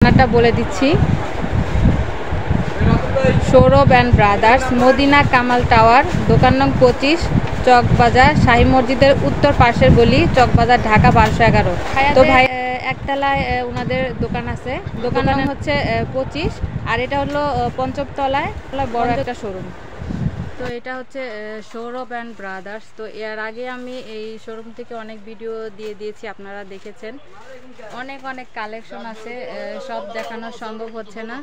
ঠিকানাটা বলে দিচ্ছি। Sourav and brothers, Madina Kamal tower, দোকান নং 25, চকবাজার, শাহী মসজিদের উত্তর পাশের গলি, চকবাজার, ঢাকা 1211। তো ভাই একতলায় ওনাদের দোকান আছে, দোকান নাম হচ্ছে 25, আর এটা হলো পঞ্চম তলায় বড় একটা শোরুম। তো এটা হচ্ছে সৌরভ অ্যান্ড ব্রাদার্স। তো এর আগে আমি এই শোরুম থেকে অনেক ভিডিও দিয়ে দিয়েছি, আপনারা দেখেছেন। অনেক অনেক কালেকশন আছে, সব দেখানো সম্ভব হচ্ছে না।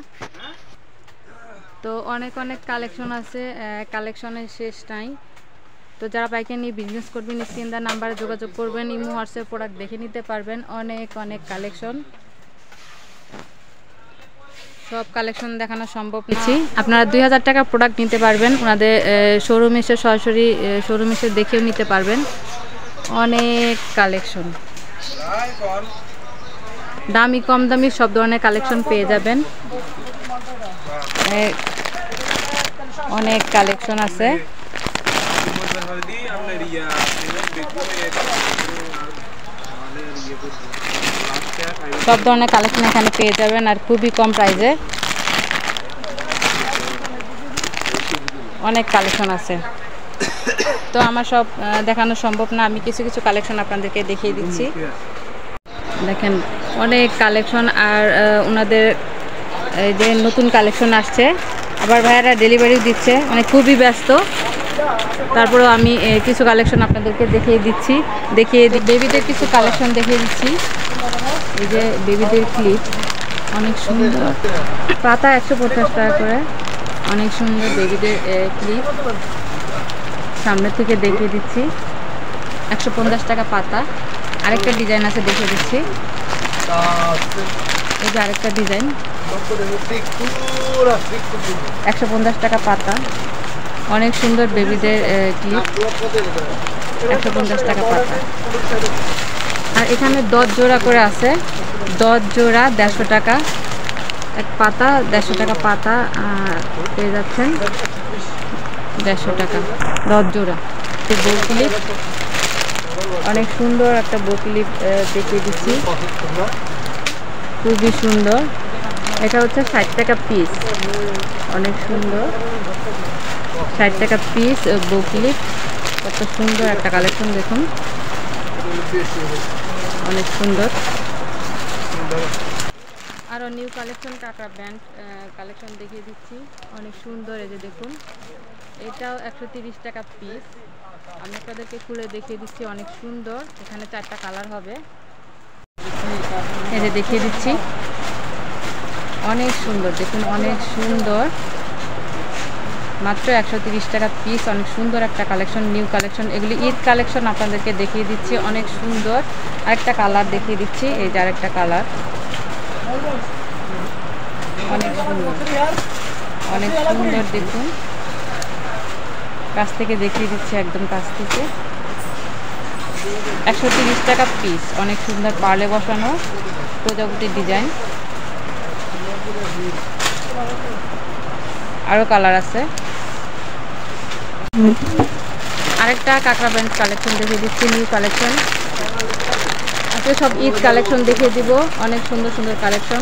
তো অনেক অনেক কালেকশন আছে, কালেকশনের শেষ নাই। তো যারা বাইকে নিয়ে বিজনেস করবেন স্ক্রিন দেওয়া নাম্বারে যোগাযোগ করবেন, ইমো হোয়াটসঅ্যাপ প্রোডাক্ট দেখে নিতে পারবেন। অনেক অনেক কালেকশন, সব কালেকশন দেখানো সম্ভব না। আপনারা 2000 টাকা প্রোডাক্ট নিতে পারবেন, ওনাদের শোরুম এসে সরাসরি শোরুম এসে দেখেও নিতে পারবেন। অনেক কালেকশন, দামি কম দামি সব ধরনের কালেকশন পেয়ে যাবেন। অনেক কালেকশন আছে, সব ধরনের কালেকশন এখানে পেয়ে যাবেন, আর খুবই কম প্রাইসে। অনেক কালেকশন আছে, তো আমার সব দেখানো সম্ভব না, আমি কিছু কিছু কালেকশন আপনাদেরকে দেখিয়ে দিচ্ছি। দেখেন অনেক কালেকশন, আর ওনাদের এই যে নতুন কালেকশন আসছে, আবার ভাইয়ারা ডেলিভারিও দিচ্ছে, মানে খুবই ব্যস্ত। তারপরেও আমি কিছু কালেকশন আপনাদেরকে দেখিয়ে দিচ্ছি, বেবিদের কিছু কালেকশন দেখিয়ে দিচ্ছি। এই যে বেবিদের ক্লিপ, অনেক সুন্দর, পাতা 150 টাকা করে, অনেক সুন্দর বেবিদের ক্লিপ। সামনে থেকে দেখিয়ে দিচ্ছি, 150 টাকা পাতা। আরেকটা ডিজাইন আছে, দেখিয়ে দিচ্ছি। এই যে আরেকটা ডিজাইন, 150 টাকা পাতা, অনেক সুন্দর বেবিদের ক্লিপ, 150 টাকা পাতা। আর এখানে 10 জোড়া করে আছে, 10 জোড়া 150 টাকা এক পাতা, 150 টাকা পাতা পেয়ে যাচ্ছেন, 150 টাকা 10 জোড়া। বউ ক্লিপ, অনেক সুন্দর একটা বউ ক্লিপ দেখিয়ে দিচ্ছি, খুবই সুন্দর। এটা হচ্ছে 60 টাকা পিস, অনেক সুন্দর, 60 টাকা পিস বউ ক্লিপ। কত সুন্দর একটা কালেকশন, দেখুন অনেক সুন্দর। আরও নিউ কালেকশন, কাঁকড়া ব্যান্ড কালেকশন দেখিয়ে দিচ্ছি, অনেক সুন্দর। এই যে দেখুন, এটাও 130 টাকা পিস। আমি আপনাদেরকে খুলে দেখিয়ে দিচ্ছি, অনেক সুন্দর। এখানে 4টা কালার হবে, এই যে দেখিয়ে দিচ্ছি, অনেক সুন্দর, দেখুন অনেক সুন্দর, মাত্র 130 টাকা পিস। অনেক সুন্দর একটা কালেকশন, নিউ কালেকশন, এগুলি ঈদ কালেকশন আপনাদেরকে দেখিয়ে দিচ্ছি, অনেক সুন্দর। আরেকটা কালার দেখিয়ে দিচ্ছি, এই যে আরেকটা কালার, অনেক সুন্দর, অনেক সুন্দর। দেখুন কাছ থেকে দেখিয়ে দিচ্ছি, একদম কাছ থেকে, 130 টাকা পিস। অনেক সুন্দর পার্লে বসানো প্রজাপতির ডিজাইন। আরও কালার আছে। আরেকটা কাঁকড়া ব্যান্ড কালেকশন দেখিয়ে দিচ্ছি, নিউ কালেকশন। আজকে সব ঈদ কালেকশন দেখিয়ে দিব, অনেক সুন্দর সুন্দর কালেকশন।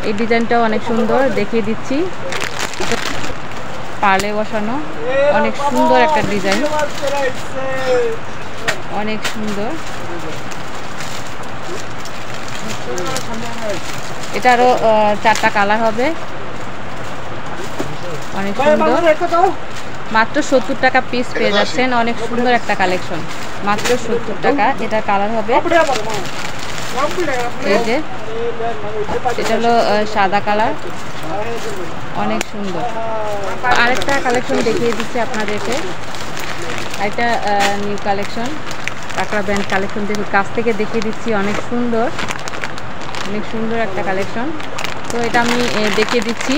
এই ডিজাইনটাও অনেক সুন্দর, দেখিয়ে দিচ্ছি, পার্লে বসানো, অনেক সুন্দর একটা ডিজাইন, অনেক সুন্দর। এটারও 4টা কালার হবে, অনেক সুন্দর। মাত্র 70 টাকা পিস পেয়ে যাচ্ছেন, অনেক সুন্দর একটা কালেকশন, মাত্র 70 টাকা। এটা কালার হবে, এই যে এটা হলো সাদা কালার, অনেক সুন্দর। আরেকটা কালেকশন দেখিয়ে দিচ্ছি আপনাদেরকে, এটা নিউ কালেকশন, কাঁকড়া ব্যান্ড কালেকশন। দেখুন কাছ থেকে দেখিয়ে দিচ্ছি, অনেক সুন্দর, অনেক সুন্দর একটা কালেকশন। তো এটা আমি দেখিয়ে দিচ্ছি,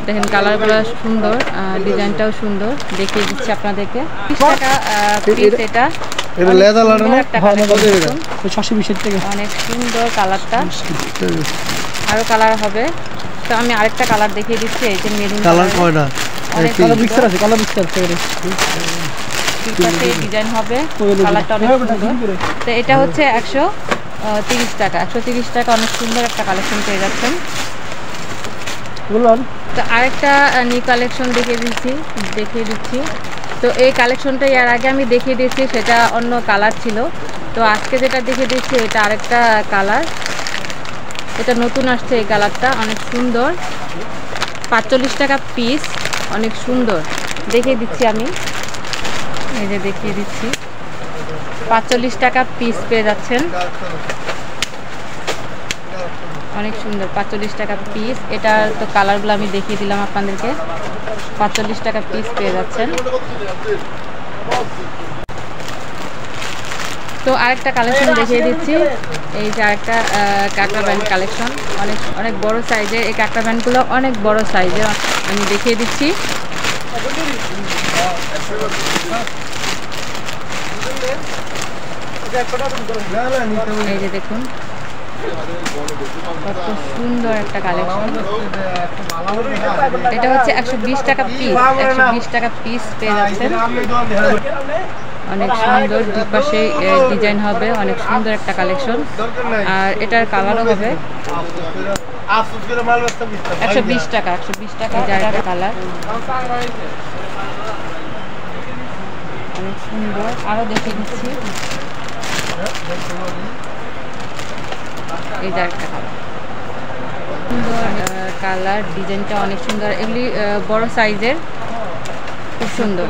দেখেন কালারগুলো সুন্দর, ডিজাইনটাও সুন্দর, দেখিয়ে দিচ্ছি আপনাদেরকে। 30 টাকা পিস এটা, অনেক সুন্দর কালারটা। আরো কালার হবে, তো আমি আরেকটা কালার দেখিয়ে দিচ্ছি, এই যে মেরুন কালার, ডিজাইন হবে, কালারটা অনেক সুন্দর। তো এটা হচ্ছে 100 30 টাকা, 130 টাকা। অনেক সুন্দর একটা কালেকশন পেয়ে যাচ্ছেন। তো আরেকটা নিউ কালেকশন দেখিয়ে দিচ্ছি। তো এই কালেকশনটা এর আগে আমি দেখিয়ে দিয়েছি, সেটা অন্য কালার ছিল। তো আজকে যেটা দেখিয়ে দিচ্ছি এটা আরেকটা কালার, এটা নতুন আসছে। এই কালারটা অনেক সুন্দর, 45 টাকা পিস, অনেক সুন্দর। দেখিয়ে দিচ্ছি আমি, এই যে দেখিয়ে দিচ্ছি, 45 টাকা পিস পেয়ে যাচ্ছেন। অনেক সুন্দর, 45 টাকা পিস। এটার তো কালারগুলো আমি দেখিয়ে দিলাম আপনাদেরকে। 45 টাকা পিস পেয়ে যাচ্ছেন। তো আরেকটা কালেকশন দেখিয়ে দিচ্ছি, এই যে আরেকটা কাঁকড়া ব্যান্ড কালেকশন, অনেক বড় সাইজের। এই কাঁকড়া ব্যান্ডগুলো অনেক বড় সাইজের, আমি দেখিয়ে দিচ্ছি। এই যে দেখুন কত সুন্দর একটা কালেকশন। এটা হচ্ছে 120 টাকা পিস, 120 টাকা পিস পেয়ে যাচ্ছেন। অনেক সুন্দর, দুপাশে ডিজাইন হবে, অনেক সুন্দর একটা কালেকশন। আর এটার কালারও হবে 120 টাকা, 120 টাকা যার কালার। অনেক সুন্দর, আরও দেখিয়ে দিচ্ছি। এই যে একটা কালার, সুন্দর কালার, ডিজাইনটা অনেক সুন্দর। এগুলি বড় সাইজের, খুব সুন্দর।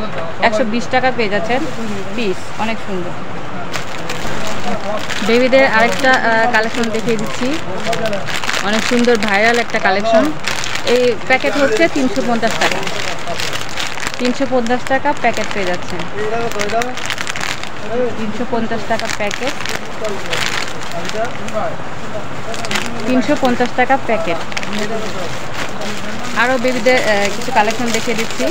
120 টাকা পেয়ে যাচ্ছেন পিস, অনেক সুন্দর। বেবিদের আরেকটা কালেকশন দেখিয়ে দিচ্ছি, অনেক সুন্দর ভাইরাল একটা কালেকশন। এই প্যাকেট হচ্ছে 350 টাকা, 350 টাকা প্যাকেট পেয়ে যাচ্ছেন। 350 টাকা প্যাকেট, 350 টাকা প্যাকেট। আরও বেবিদের কিছু কালেকশন দেখিয়ে দিচ্ছি,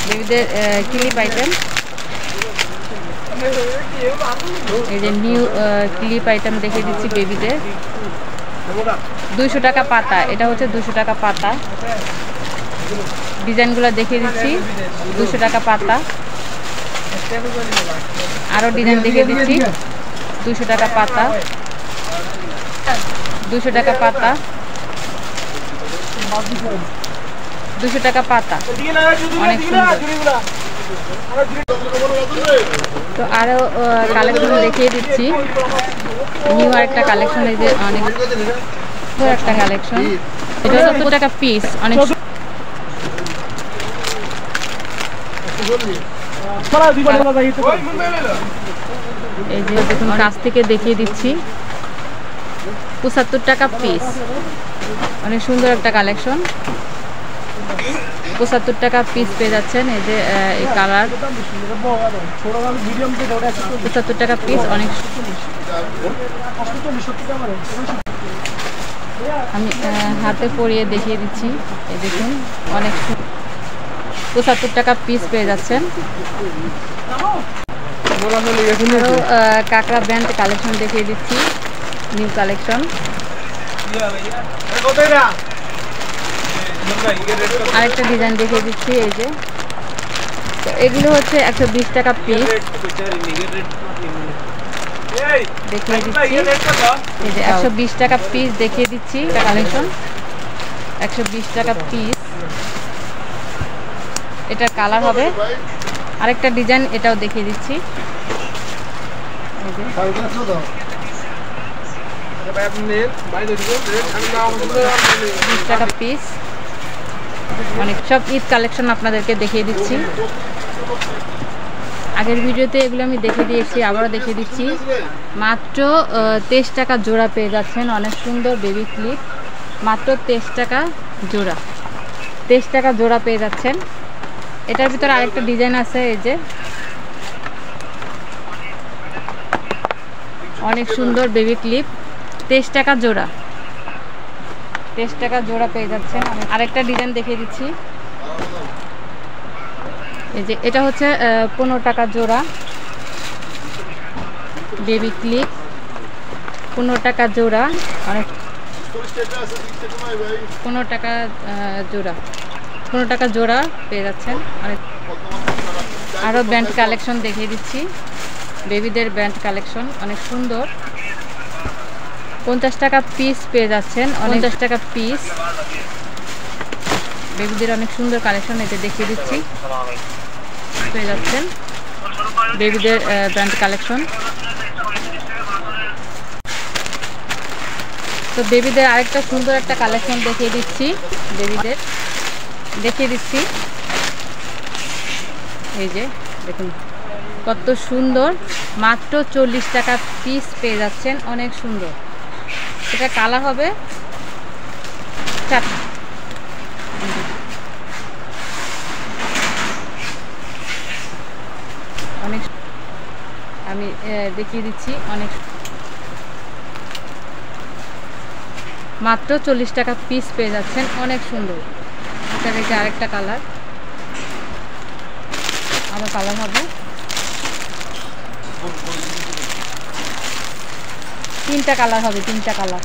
বেবিদের ক্লিপ আইটেম। এই যে নিউ ক্লিপ আইটেম দেখিয়ে দিচ্ছি বেবিদের, 200 টাকা পাতা। এটা হচ্ছে 200 টাকা পাতা। ডিজাইনগুলো দেখিয়ে দিচ্ছি, 200 টাকা পাতা। আরও ডিজাইন দেখিয়ে দিচ্ছি, 200 টাকা পাতা, 200 টাকা পাতা, 200 টাকা পাতা। অনেক সুন্দর। তো আরও কালেকশন দেখিয়ে দিচ্ছি, নিউ আরেকটা কালেকশন। এই যে অনেক সুন্দর একটা কালেকশন, এটা 70 টাকা পিস। অনেক এই যে দেখুন কাছ থেকে দেখিয়ে দিচ্ছি, 75 টাকা পিস। অনেক সুন্দর একটা কালেকশন, 75 টাকা পিস পেয়ে যাচ্ছেন। এই যে এই কালার, 75 টাকা পিস। অনেক আমি হাতে পরিয়ে দেখিয়ে দিচ্ছি, এই দেখুন অনেক 75 টাকা পিস পেয়ে যাচ্ছেন। কাঁকড়া ব্যান্ড কালেকশন দেখিয়ে দিচ্ছি, নিউ কালেকশন। আরেকটা ডিজাইন দেখিয়ে দিচ্ছি, এই যে এগুলো হচ্ছে 120 টাকা পিস দেখিয়ে দিচ্ছি। এই যে 120 টাকা পিস দেখিয়ে দিচ্ছি কালেকশন, 120 টাকা পিস। এটার কালার হবে আরেকটা ডিজাইন, এটাও দেখিয়ে দিচ্ছি। 20 টাকা পিস। অনেক সব ঈদ কালেকশন আপনাদেরকে দেখিয়ে দিচ্ছি। আগের ভিডিওতে এগুলো আমি দেখিয়ে দিয়েছি, আবারও দেখিয়ে দিচ্ছি। মাত্র 23 টাকা জোড়া পেয়ে যাচ্ছেন। অনেক সুন্দর বেবি ক্লিপ, মাত্র 23 টাকা জোড়া, 23 টাকা জোড়া পেয়ে যাচ্ছেন। এটার ভিতরে আরেকটা ডিজাইন আছে, এই যে অনেক সুন্দর বেবি ক্লিপ, 23 টাকা জোড়া, 23 টাকা জোড়া পেয়ে যাচ্ছেন। আরেকটা ডিজাইন দেখিয়ে দিচ্ছি, এই যে এটা হচ্ছে 15 টাকা জোড়া বেবি ক্লিপ, 15 টাকা জোড়া। অনেক 15 টাকা জোড়া, 15 টাকা জোড়া পেয়ে যাচ্ছেন। অনেক আরও ব্যান্ড কালেকশন দেখিয়ে দিচ্ছি, বেবিদের ব্যান্ড কালেকশন অনেক সুন্দর। 50 টাকা পিস পেয়ে যাচ্ছেন, 50 টাকা পিস। বেবিদের অনেক সুন্দর কালেকশন, এতে দেখিয়ে দিচ্ছি, পেয়ে যাচ্ছেন বেবিদের ব্র্যান্ড কালেকশন। তো বেবিদের আরেকটা সুন্দর একটা কালেকশন দেখিয়ে দিচ্ছি, বেবিদের দেখিয়ে দিচ্ছি। এই যে দেখুন কত সুন্দর, মাত্র 40 টাকা পিস পেয়ে যাচ্ছেন, অনেক সুন্দর। এটা কালার হবে 4টা। অনেক, আমি দেখিয়ে দিচ্ছি, অনেক মাত্র 40 টাকা পিস পেয়ে যাচ্ছেন, অনেক সুন্দর। এটার এই যে আরেকটা কালার, আবার কালার হবে 3টা কালার হবে, 3টা কালার।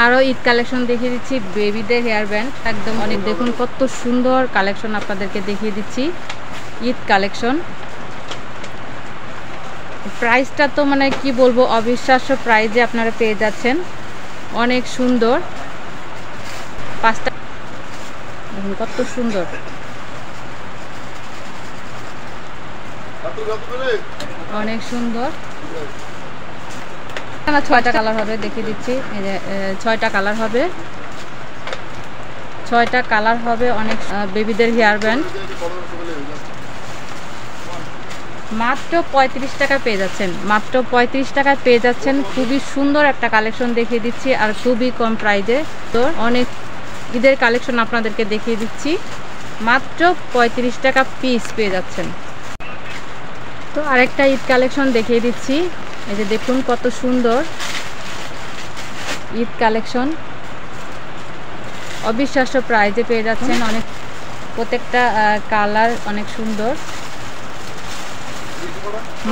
আরও ঈদ কালেকশন দেখিয়ে দিচ্ছি, বেবিদের হেয়ার ব্যান্ড একদম অনেক, দেখুন কত সুন্দর কালেকশন আপনাদেরকে দেখিয়ে দিচ্ছি, ঈদ কালেকশন। প্রাইসটা তো মানে কি বলবো, অবিশ্বাস্য প্রাইজে আপনারা পেয়ে যাচ্ছেন, অনেক সুন্দর। 5টা দেখুন কত সুন্দর, অনেক সুন্দর। 6টা কালার হবে, দেখিয়ে দিচ্ছি, এই যে 6টা কালার হবে, 6টা কালার হবে। অনেক বেবিদের হেয়ার ব্যান্ড মাত্র 35 টাকা পেয়ে যাচ্ছেন, মাত্র 35 টাকায় পেয়ে যাচ্ছেন। খুবই সুন্দর একটা কালেকশন দেখিয়ে দিচ্ছি, আর খুবই কম প্রাইজে। তো অনেক ঈদের কালেকশন আপনাদেরকে দেখিয়ে দিচ্ছি, মাত্র 35 টাকা পিস পেয়ে যাচ্ছেন। তো আরেকটা ঈদ কালেকশন দেখিয়ে দিচ্ছি, এই যে দেখুন কত সুন্দর ঈদ কালেকশন, অবিশ্বাস্য প্রাইজে পেয়ে যাচ্ছেন। অনেক, প্রত্যেকটা কালার অনেক সুন্দর,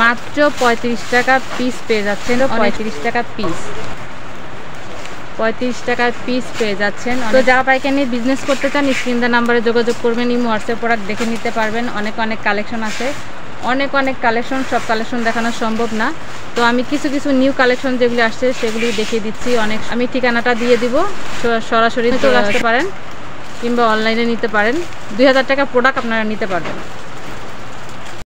মাত্র 35 টাকা পিস পেয়ে যাচ্ছেন, 35 টাকা পিস, 35 টাকার পিস পেয়ে যাচ্ছেন। তো যারা পাইকারি বিজনেস করতে চান, স্ক্রিন দা নাম্বারে যোগাযোগ করবেন, ইমো হোয়াটসঅ্যাপ প্রোডাক্ট দেখে নিতে পারবেন। অনেক অনেক কালেকশন আছে, অনেক অনেক কালেকশন, সব কালেকশন দেখানো সম্ভব না। তো আমি কিছু কিছু নিউ কালেকশন যেগুলি আসছে সেগুলি দেখিয়ে দিচ্ছি। অনেক, আমি ঠিকানাটা দিয়ে দিব, সরাসরি চলে আসতে পারেন কিংবা অনলাইনে নিতে পারেন। 2000 টাকা প্রোডাক্ট আপনারা নিতে পারবেন।